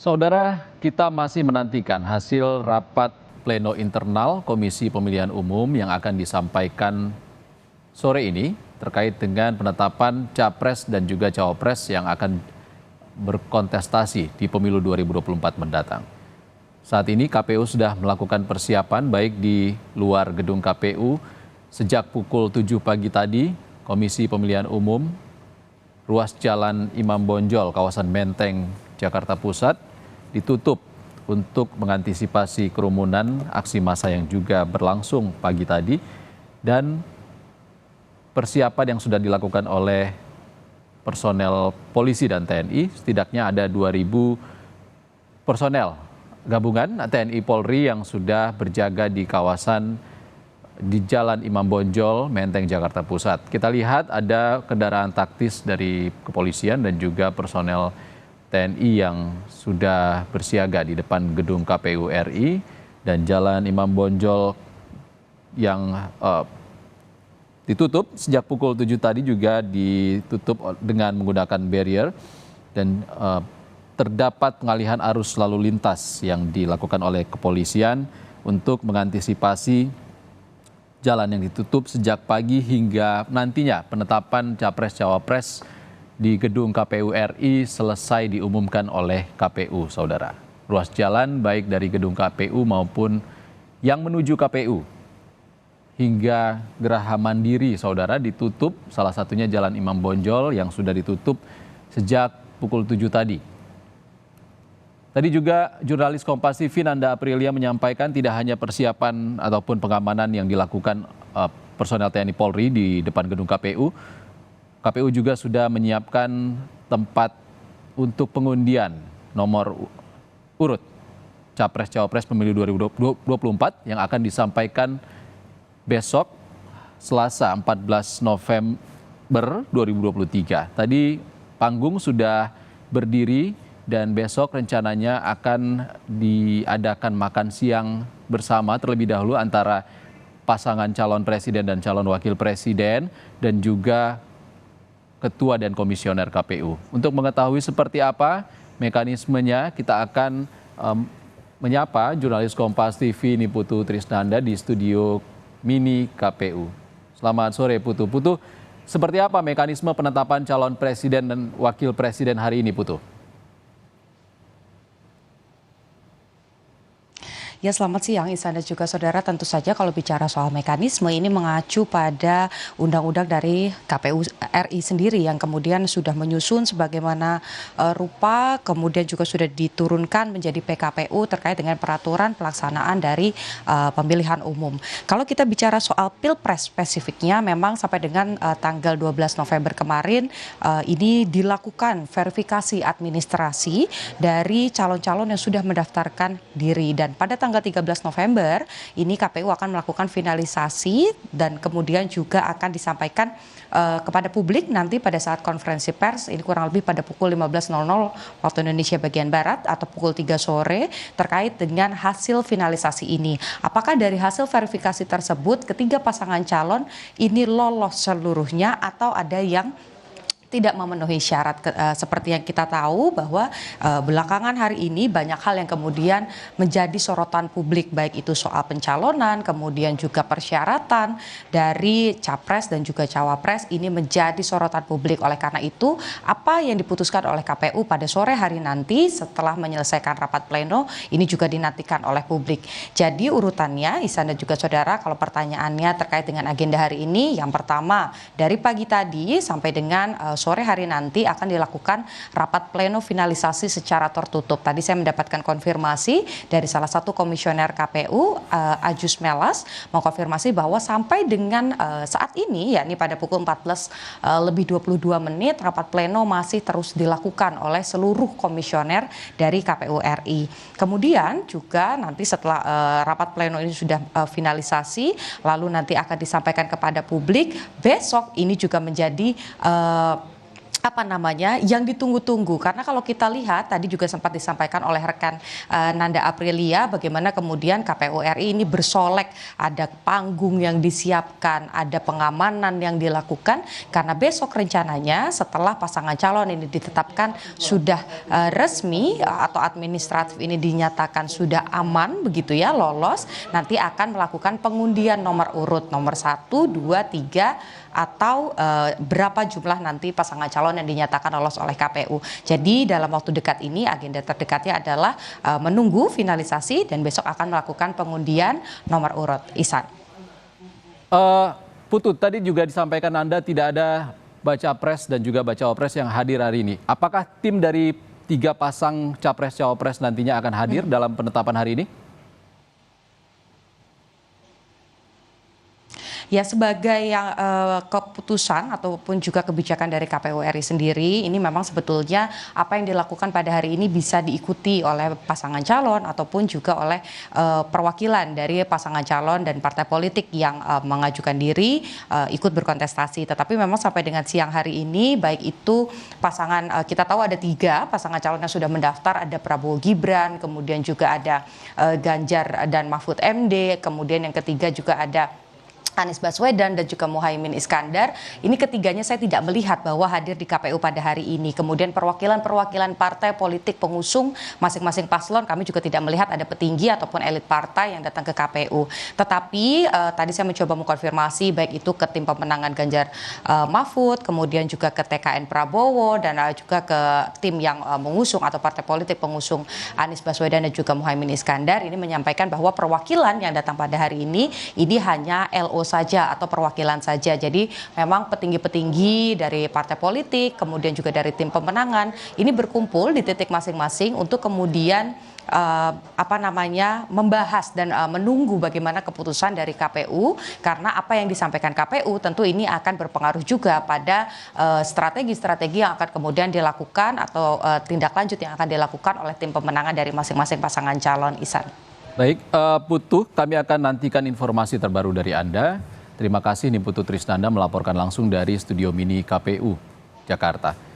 Saudara, kita masih menantikan hasil rapat pleno internal Komisi Pemilihan Umum yang akan disampaikan sore ini terkait dengan penetapan Capres dan juga Cawapres yang akan berkontestasi di pemilu 2024 mendatang. Saat ini KPU sudah melakukan persiapan baik di luar gedung KPU sejak pukul 7 pagi tadi. Komisi Pemilihan Umum ruas Jalan Imam Bonjol, kawasan Menteng, Jakarta Pusat ditutup untuk mengantisipasi kerumunan aksi massa yang juga berlangsung pagi tadi, dan persiapan yang sudah dilakukan oleh personel polisi dan TNI, setidaknya ada 2.000 personel gabungan TNI Polri yang sudah berjaga di kawasan di Jalan Imam Bonjol, Menteng, Jakarta Pusat. Kita lihat ada kendaraan taktis dari kepolisian dan juga personel TNI yang sudah bersiaga di depan gedung KPU RI, dan Jalan Imam Bonjol yang ditutup sejak pukul 7 tadi juga ditutup dengan menggunakan barrier, dan terdapat pengalihan arus lalu lintas yang dilakukan oleh kepolisian untuk mengantisipasi jalan yang ditutup sejak pagi hingga nantinya penetapan Capres-Cawapres di gedung KPU RI selesai diumumkan oleh KPU, saudara. Ruas jalan baik dari gedung KPU maupun yang menuju KPU hingga Geraha Mandiri, saudara, ditutup, salah satunya Jalan Imam Bonjol yang sudah ditutup sejak pukul 7 tadi. Tadi juga jurnalis Kompas TV Nanda Aprilia menyampaikan tidak hanya persiapan ataupun pengamanan yang dilakukan personel TNI Polri di depan gedung KPU, KPU juga sudah menyiapkan tempat untuk pengundian nomor urut Capres-Cawapres pemilu 2024 yang akan disampaikan besok Selasa 14 November 2023. Tadi panggung sudah berdiri dan besok rencananya akan diadakan makan siang bersama terlebih dahulu antara pasangan calon presiden dan calon wakil presiden dan juga Ketua dan Komisioner KPU. Untuk mengetahui seperti apa mekanismenya, kita akan menyapa jurnalis Kompas TV Niputu Trisnanda di studio mini KPU. Selamat sore Putu. Putu, seperti apa mekanisme penetapan calon presiden dan wakil presiden hari ini, Putu? Ya, selamat siang Ihsan dan juga saudara. Tentu saja kalau bicara soal mekanisme ini mengacu pada undang-undang dari KPU RI sendiri yang kemudian sudah menyusun sebagaimana rupa, kemudian juga sudah diturunkan menjadi PKPU terkait dengan peraturan pelaksanaan dari pemilihan umum. Kalau kita bicara soal Pilpres spesifiknya, memang sampai dengan tanggal 12 November kemarin ini dilakukan verifikasi administrasi dari calon-calon yang sudah mendaftarkan diri, dan pada tanggal 13 November ini KPU akan melakukan finalisasi dan kemudian juga akan disampaikan kepada publik nanti pada saat konferensi pers, ini kurang lebih pada pukul 15.00 waktu Indonesia bagian Barat atau pukul 3 sore terkait dengan hasil finalisasi ini. Apakah dari hasil verifikasi tersebut ketiga pasangan calon ini lolos seluruhnya atau ada yang tidak memenuhi syarat, seperti yang kita tahu bahwa belakangan hari ini banyak hal yang kemudian menjadi sorotan publik, baik itu soal pencalonan, kemudian juga persyaratan dari Capres dan juga Cawapres ini menjadi sorotan publik. Oleh karena itu, apa yang diputuskan oleh KPU pada sore hari nanti setelah menyelesaikan rapat pleno ini juga dinantikan oleh publik. Jadi urutannya, Ihsan dan juga saudara, kalau pertanyaannya terkait dengan agenda hari ini, yang pertama dari pagi tadi sampai dengan sore hari nanti akan dilakukan rapat pleno finalisasi secara tertutup. Tadi saya mendapatkan konfirmasi dari salah satu komisioner KPU, Ajus Melas, mengkonfirmasi bahwa sampai dengan saat ini, yakni pada pukul 14:22 rapat pleno masih terus dilakukan oleh seluruh komisioner dari KPU RI. Kemudian juga nanti setelah rapat pleno ini sudah finalisasi, lalu nanti akan disampaikan kepada publik. Besok ini juga menjadi yang ditunggu-tunggu. Karena kalau kita lihat tadi juga sempat disampaikan oleh rekan Nanda Aprilia bagaimana kemudian KPU RI ini bersolek, ada panggung yang disiapkan, ada pengamanan yang dilakukan karena besok rencananya setelah pasangan calon ini ditetapkan sudah resmi atau administratif ini dinyatakan sudah aman begitu ya, lolos, nanti akan melakukan pengundian nomor urut nomor 1, 2, 3 atau berapa jumlah nanti pasangan calon yang dinyatakan lolos oleh KPU. Jadi dalam waktu dekat ini agenda terdekatnya adalah menunggu finalisasi dan besok akan melakukan pengundian nomor urut. Ihsan. Putu, tadi juga disampaikan Anda tidak ada baca pres dan juga baca cawapres yang hadir hari ini. Apakah tim dari 3 pasang capres cawapres nantinya akan hadir dalam penetapan hari ini? Ya, sebagai yang keputusan ataupun juga kebijakan dari KPU RI sendiri, ini memang sebetulnya apa yang dilakukan pada hari ini bisa diikuti oleh pasangan calon ataupun juga oleh perwakilan dari pasangan calon dan partai politik yang mengajukan diri ikut berkontestasi. Tetapi memang sampai dengan siang hari ini, baik itu pasangan, kita tahu ada 3 pasangan calon yang sudah mendaftar, ada Prabowo Gibran, kemudian juga ada Ganjar dan Mahfud MD, kemudian yang ketiga juga ada Anies Baswedan dan juga Muhaimin Iskandar. Ini ketiganya saya tidak melihat bahwa hadir di KPU pada hari ini. Kemudian perwakilan-perwakilan partai politik pengusung masing-masing paslon kami juga tidak melihat ada petinggi ataupun elit partai yang datang ke KPU. Tetapi tadi saya mencoba mengkonfirmasi baik itu ke tim pemenangan Ganjar Mahfud, kemudian juga ke TKN Prabowo dan juga ke tim yang mengusung atau partai politik pengusung Anies Baswedan dan juga Muhaimin Iskandar ini menyampaikan bahwa perwakilan yang datang pada hari ini hanya LO saja atau perwakilan saja. Jadi memang petinggi-petinggi dari partai politik, kemudian juga dari tim pemenangan ini berkumpul di titik masing-masing untuk kemudian membahas dan menunggu bagaimana keputusan dari KPU, karena apa yang disampaikan KPU tentu ini akan berpengaruh juga pada strategi-strategi yang akan kemudian dilakukan atau tindak lanjut yang akan dilakukan oleh tim pemenangan dari masing-masing pasangan calon. Ihsan. Baik, Putu, kami akan nantikan informasi terbaru dari Anda. Terima kasih Niputu Trisnanda melaporkan langsung dari Studio Mini KPU, Jakarta.